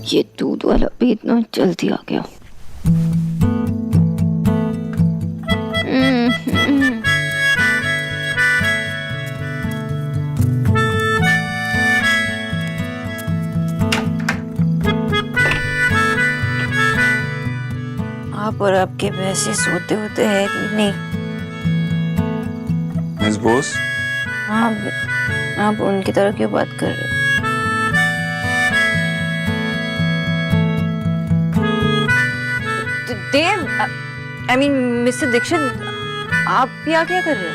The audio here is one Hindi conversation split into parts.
ये दूध वाला भी इतना जल्दी आ गया। आप और आपके पैसे सोते होते हैं कि नहीं? मिस बोस, आप उनकी तरह क्यों बात कर रहे हो? देव, आई मीन मिस्टर दीक्षित, आप यहाँ क्या कर रहे हो?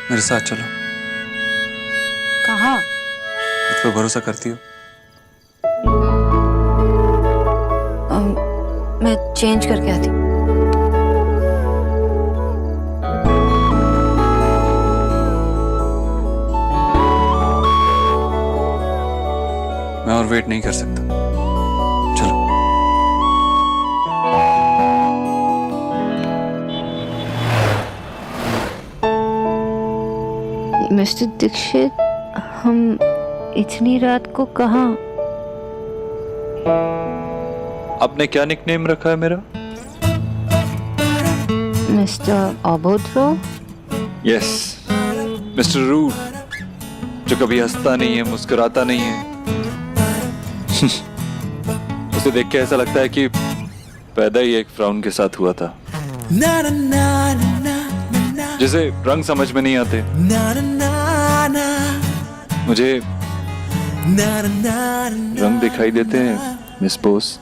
मेरे साथ चलो। कहाँ? मुझ पर भरोसा करती हो? मैं चेंज करके आती हूँ। मैं और वेट नहीं कर सकता, चलो। मिस्टर दीक्षित, हम इतनी रात को कहाँ? आपने क्या निकनेम रखा है मेरा? मिस्टर अभद्र? यस, मिस्टर रूड, जो कभी हंसता नहीं है, मुस्कुराता नहीं है। उसे देख के ऐसा लगता है कि पैदा ही एक फ्राउन के साथ हुआ था, जिसे रंग समझ में नहीं आते। मुझे रंग दिखाई देते हैं मिस बोस,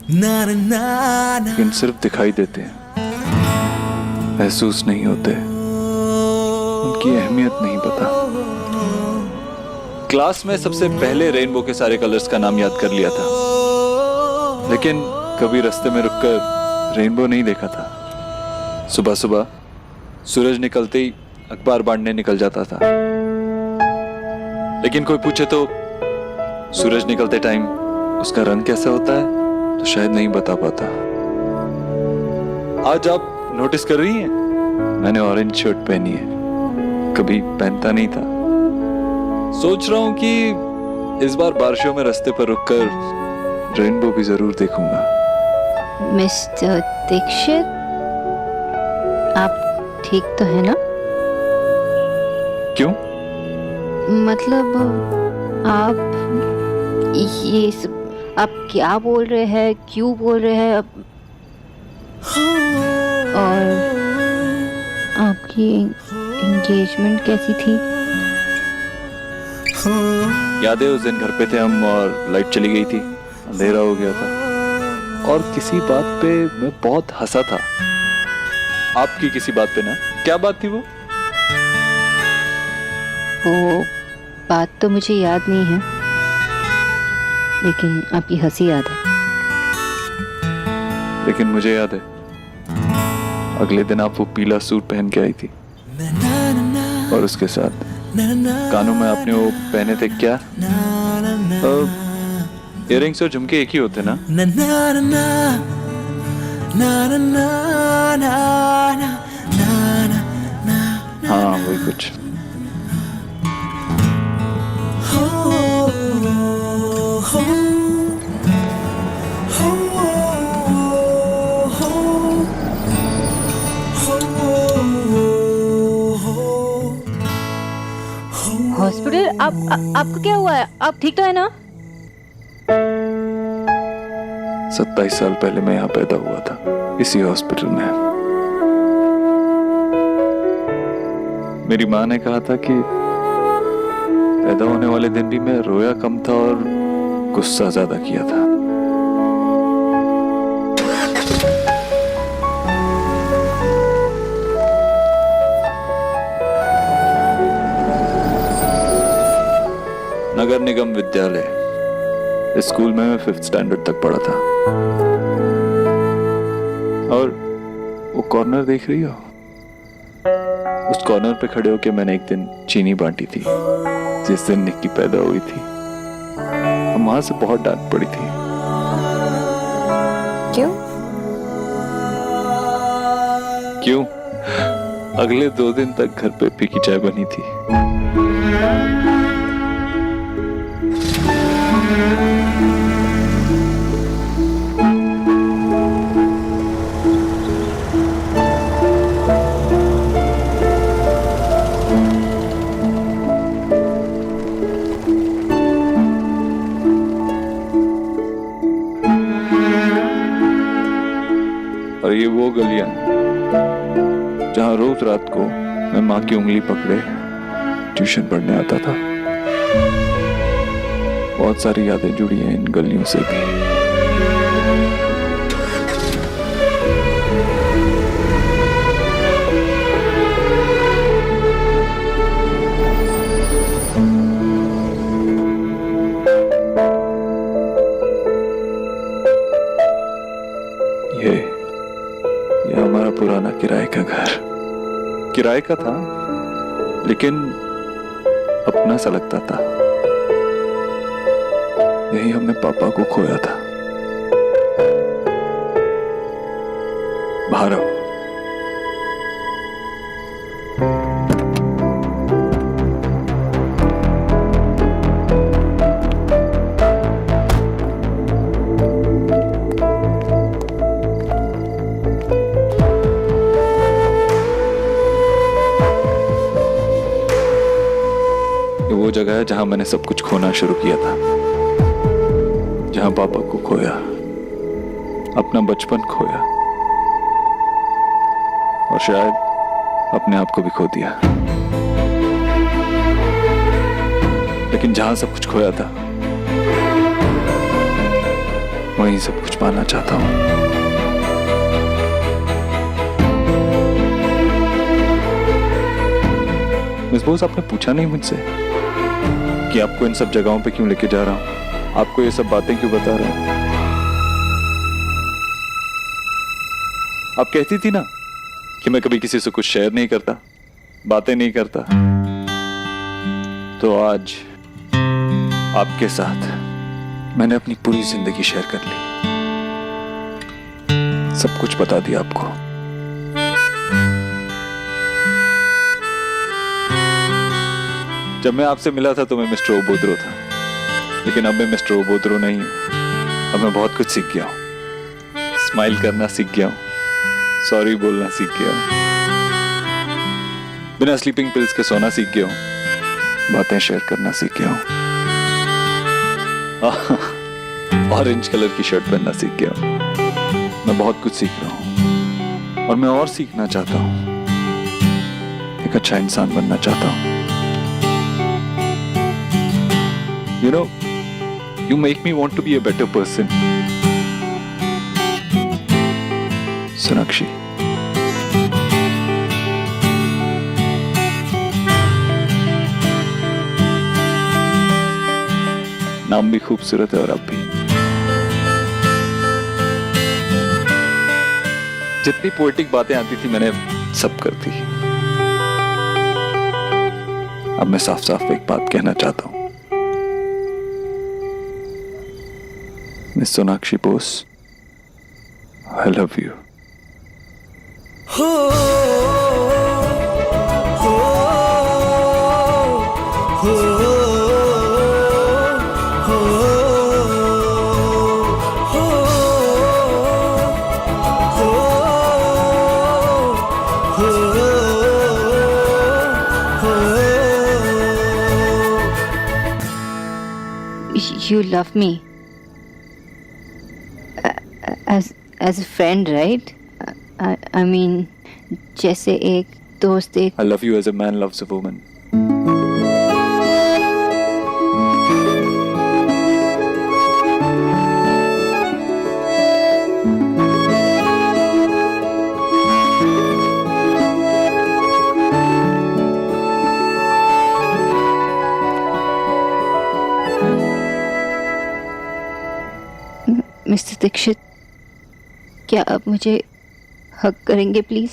लेकिन सिर्फ दिखाई देते हैं, महसूस नहीं होते, उनकी अहमियत नहीं पता। क्लास में सबसे पहले रेनबो के सारे कलर्स का नाम याद कर लिया था, लेकिन कभी रास्ते में रुककर रेनबो नहीं देखा था। सुबह सुबह सूरज निकलते ही अखबार बांटने निकल जाता था, लेकिन कोई पूछे तो सूरज निकलते टाइम उसका रंग कैसा होता है तो शायद नहीं बता पाता। आज आप नोटिस कर रही हैं, मैंने ऑरेंज शर्ट पहनी है, कभी पहनता नहीं था। सोच रहा हूं कि इस बार बारिशों में रास्ते पर रुककर रेनबो भी जरूर देखूंगा। मिस्टर दीक्षित, आप ठीक तो है ना? क्यों? मतलब आप ये सब आप क्या बोल रहे हैं, क्यों बोल रहे हैं? और आपकी एंगेजमेंट कैसी थी? याद है उस दिन घर पे थे हम और लाइट चली गई थी, अंधेरा हो गया था, और किसी बात पे मैं बहुत हंसा था। आपकी किसी बात पे ना, क्या बात थी वो बात तो मुझे याद नहीं है, लेकिन आपकी हंसी याद है। लेकिन मुझे याद है, अगले दिन आप वो पीला सूट पहन के आई थी, और उसके साथ कानों में आपने वो पहने थे क्या? इयररिंग्स और झुमके एक ही होते ना? हाँ, वही कुछ। हॉस्पिटल? आपको क्या हुआ है? आप ठीक तो है ना? 27 साल पहले मैं यहाँ पैदा हुआ था, इसी हॉस्पिटल में। मेरी माँ ने कहा था कि पैदा होने वाले दिन भी मैं रोया कम था और गुस्सा ज्यादा किया था। नगर निगम विद्यालय, इस स्कूल में मैं 5th स्टैंडर्ड तक पढ़ा था। और वो कॉर्नर देख रही हो? उस कॉर्नर पे खड़े होके मैंने एक दिन चीनी बांटी थी, जिस दिन निक्की पैदा हुई थी। माँ से बहुत डांट पड़ी थी। क्यों? क्यों? अगले 2 दिन तक घर पे फीकी चाय बनी थी। वो गलियां जहां रोज रात को मैं माँ की उंगली पकड़े ट्यूशन पढ़ने आता था। बहुत सारी यादें जुड़ी हैं इन गलियों से भी। ये हमारा पुराना किराए का घर, किराए का था लेकिन अपना सा लगता था। यही हमने पापा को खोया था। बाहर आओ। ये वो जगह है जहां मैंने सब कुछ खोना शुरू किया था, जहां पापा को खोया, अपना बचपन खोया और शायद अपने आप को भी खो दिया। लेकिन जहां सब कुछ खोया था वहीं सब कुछ पाना चाहता हूं। मिस बोस, आपने पूछा नहीं मुझसे कि आपको इन सब जगहों पे क्यों लेके जा रहा हूं, आपको ये सब बातें क्यों बता रहा हूं। आप कहती थी ना कि मैं कभी किसी से कुछ शेयर नहीं करता, बातें नहीं करता, तो आज आपके साथ मैंने अपनी पूरी जिंदगी शेयर कर ली, सब कुछ बता दिया आपको। जब मैं आपसे मिला था तो मैं मिस्टर ओबोद्रो था, लेकिन अब मैं मिस्टर ओबोद्रो नहीं हूं। अब मैं बहुत कुछ सीख गया हूं, स्माइल करना सीख गया हूं, सॉरी बोलना सीख गया हूं, बिना स्लीपिंग पिल्स के सोना सीख गया हूं, बातें शेयर करना सीख गया हूं, ऑरेंज कलर की शर्ट पहनना सीख गया हूं। मैं बहुत कुछ सीख रहा हूं और मैं और सीखना चाहता हूं, एक अच्छा इंसान बनना चाहता हूं। You know, you make me want to be a better person. Sonakshi, नाम भी खूबसूरत है और आप भी। जितनी पोएटिक बातें आती थी मैंने सब कर दी। अब मैं साफ साफ एक बात कहना चाहता हूं। Miss Sonakshi Bose, I love you. You love me as a friend, right? I mean, जैसे एक दोस्त एक। I love you as a man loves a woman. Mister Dikshit, क्या आप मुझे हग करेंगे प्लीज?